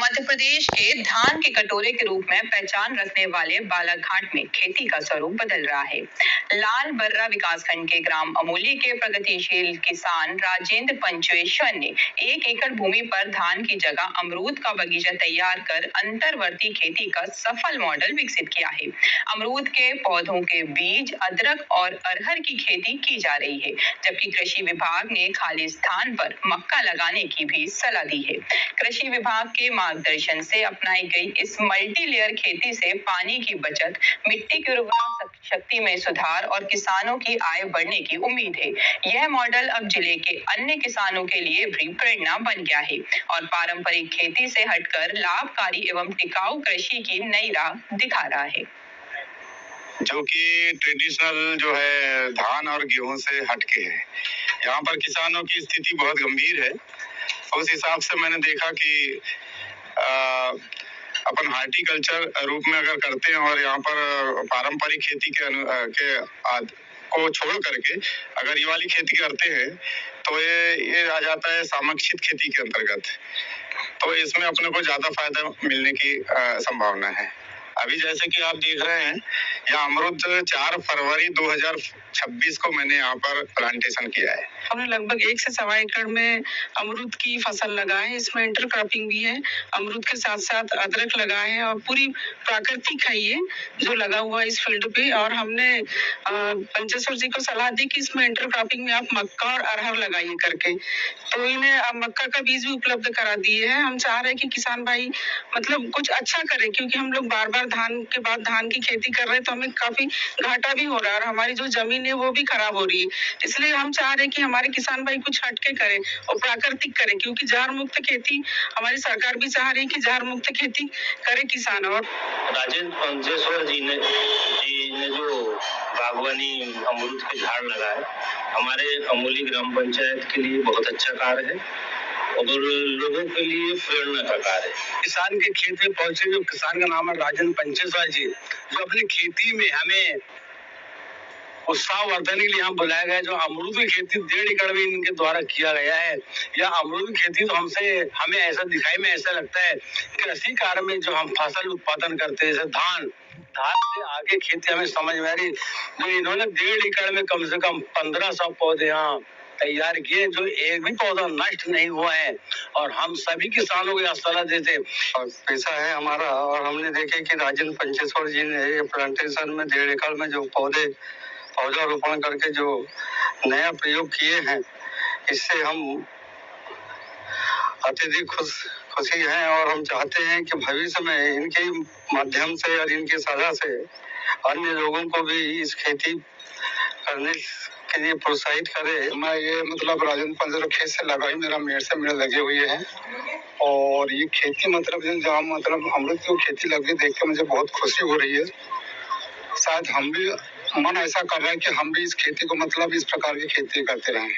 मध्य प्रदेश के धान के कटोरे के रूप में पहचान रखने वाले बालाघाट में खेती का स्वरूप बदल रहा है। लाल बर्रा विकासखंड के ग्राम अमोली के प्रगतिशील किसान राजेंद्र पंचेश्वर ने 1 एकड़ भूमि पर धान की जगह अमरूद का बगीचा तैयार कर अंतर्वर्ती खेती का सफल मॉडल विकसित किया है। अमरूद के पौधों के बीज, अदरक और अरहर की खेती की जा रही है, जबकि कृषि विभाग ने खाली स्थान पर मक्का लगाने की भी सलाह दी है। कृषि विभाग के मार्गदर्शन से अपनाई गई इस मल्टी लेयर खेती से पानी की बचत, मिट्टी की उर्वरा शक्ति में सुधार और किसानों की आय बढ़ने की उम्मीद है। यह मॉडल अब जिले के अन्य किसानों के लिए भी प्रेरणा बन गया है और पारंपरिक खेती से हटकर लाभकारी एवं टिकाऊ कृषि की नई राह दिखा रहा है। जो कि ट्रेडिशनल जो है धान और गेहूं से हटके है। यहाँ पर किसानों की स्थिति बहुत गंभीर है। उस हिसाब से मैंने देखा कि अपन हार्टिकल्चर रूप में अगर करते हैं और यहाँ पर पारंपरिक खेती को छोड़ करके अगर ये वाली खेती करते हैं तो ये आ जाता है सामक्षित खेती के अंतर्गत। तो इसमें अपने को ज्यादा फायदा मिलने की संभावना है। अभी जैसे कि आप देख रहे हैं, यह अमरूद 4 फरवरी 2026 को मैंने यहाँ पर प्लांटेशन किया है। हमने लगभग 1 से सवा एकड़ में अमरूद की फसल लगाए है। इसमें इंटरक्रॉपिंग भी है। अमरूद के साथ साथ अदरक लगाए हैं और पूरी प्राकृतिक है ये जो लगा हुआ है इस फील्ड पे। और हमने पंचेश्वर जी को सलाह दी कि इसमें इंटरक्रॉपिंग में आप मक्का और अरहर लगाइए करके, तो इन्हें अब मक्का का बीज भी उपलब्ध करा दिए हैं। हम चाह रहे हैं कि किसान भाई मतलब कुछ अच्छा करें, क्योंकि हम लोग बार बार धान के बाद धान की खेती कर रहे हैं तो हमें काफी घाटा भी हो रहा है और हमारी जो जमीन है वो भी खराब हो रही है। इसलिए हम चाह रहे हैं कि हमारे किसान भाई कुछ हटके करें और प्राकृतिक करें, क्योंकि जहर मुक्त खेती हमारी सरकार भी चाह रही है कि जहर मुक्त खेती करे किसान। और राजेंद्र पंचेश्वर जी ने जो बागवानी अमरूद के झाड़ लगाए, हमारे अमोली ग्राम पंचायत के लिए बहुत अच्छा कार्य है और लोगों के लिए प्रेरणा का कार्य है। किसान के खेत में पहुंचे, जो किसान का नाम है राजेंद्र पंचेश्वर जी, जो अपनी खेती में हमें उत्साह वर्धन के लिए हम बुलाया गया। जो अमरूद की खेती 1.5 एकड़ में इनके द्वारा किया गया है। यह अमरूद की खेती तो हमें ऐसा दिखाई में ऐसा लगता है कृषि कार्य में जो हम फसल उत्पादन करते हैं, जैसे धान से आगे खेती हमें समझ में आ रही। जो इन्होंने 1.5 एकड़ में कम से कम 1500 पौधे यहाँ तैयार किए, जो एक भी पौधा नष्ट नहीं हुआ है। और हम सभी किसानों को सलाह देते पैसा है हमारा। और हमने देखे कि राजेंद्र पंचेश्वर जी ने प्लांटेशन में 1.5 एकड़ में जो पौधा रोपण करके जो नया प्रयोग किए हैं, इससे हम अत्यधिक खुशी हैं। और हम चाहते हैं कि भविष्य में इनके माध्यम से और इनकी सलाह से अन्य लोगों को भी इस खेती करने के लिए प्रोत्साहित करें। मैं ये मतलब राजेंद्र पंचेश्वर खेत से लगा ही मेरा मेड़ से मेड़ लगे हुए हैं और ये खेती मतलब जहाँ मतलब अमरूद की खेती लगी देख के मुझे बहुत खुशी हो रही है। शायद हम भी मन ऐसा कर रहे हैं कि हम भी इस खेती को मतलब इस प्रकार की खेती करते रहें।